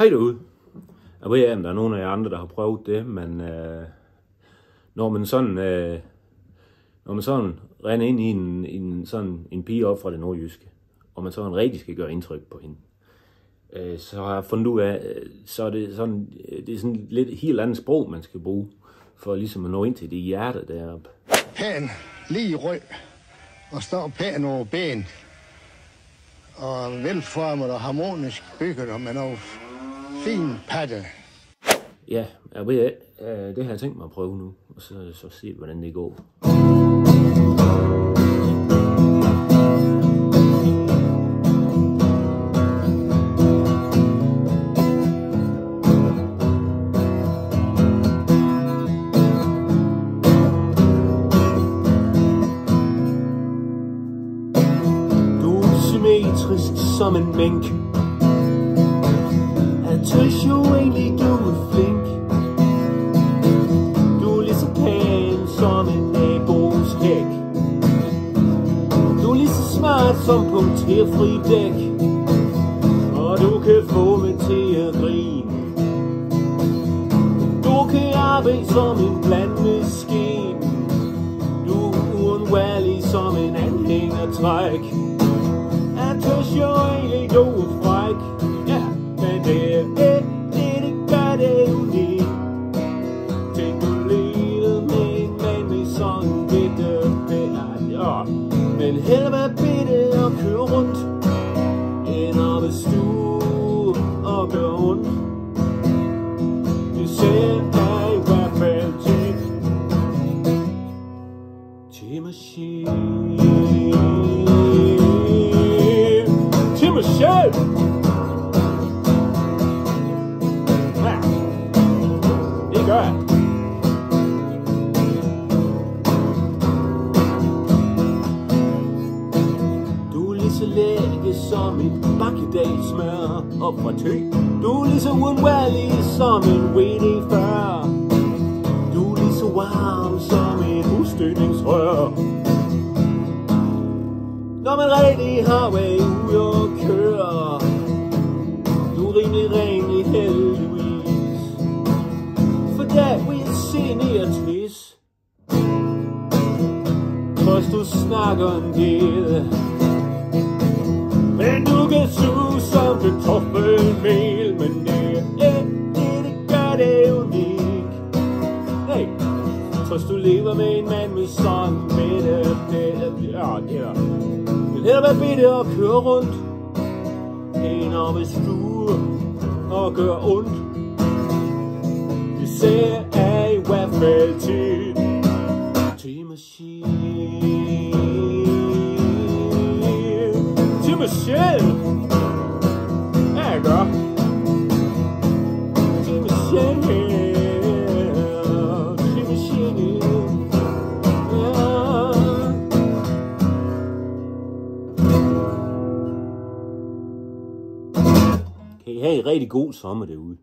Hej derude. Jeg ved ikke, om der er nogen af jer andre, der har prøvet det, men når man sådan render ind i en pige op fra det nordjyske, og man sådan rigtig skal gøre indtryk på hende, så har jeg fundet ud af, så er det sådan lidt helt andet sprog, man skal bruge, for ligesom at nå ind til det hjerte deroppe. Pæn, lige rød, og står pæn over ben, og velformet og harmonisk bygget, og med noget fin patte. Ja, jeg ved ikke, det har jeg tænkt mig at prøve nu, og så se, hvordan det går. Du er symmetrisk som en mink. Jeg tøs jo egentlig, du er flink. Du er lige så pæn som en nabos hæk. Du er lige så smart som punkterfri dæk. Og du kan få mig til at grine. Du kan arbejde som en blandmaskine. Du er uundværlig som en anhængertræk. Jeg tøs jo egentlig, du er fræk. Ja, men det er det gør det unikt. Tænk du levede med en mand med sådan bitte ja. Men hellere være bitte og køre rundt, end at være stue og gøre ondt. Det ser jeg i hvert fald til Michelle. Til Michelle! Det gør jeg. Du er lige så lækker som en bakkedagsmør op fra Thy. Du er lige så uundværlig som en Winnie før. Du er lige så varm som en udstødningsrør. Når man rigtig har været ude og køre, du er rimelig renlig heldigvis. For der vil jeg se ned og tvis. Trods du snakker en del, men du kan suge som kartoffelmel. Men det gør det unikt. Hey, trods du lever med en mand med sådan bitte, ja. Men hellere være bitte og køre rundt, end at være stue og gøre ondt. Det ser jeg i hvert fald til Michelle. Til Michelle! Ja, jeg gør. Til Michelle. Til Michelle. Ja. Kan I have en rigtig god sommer derude.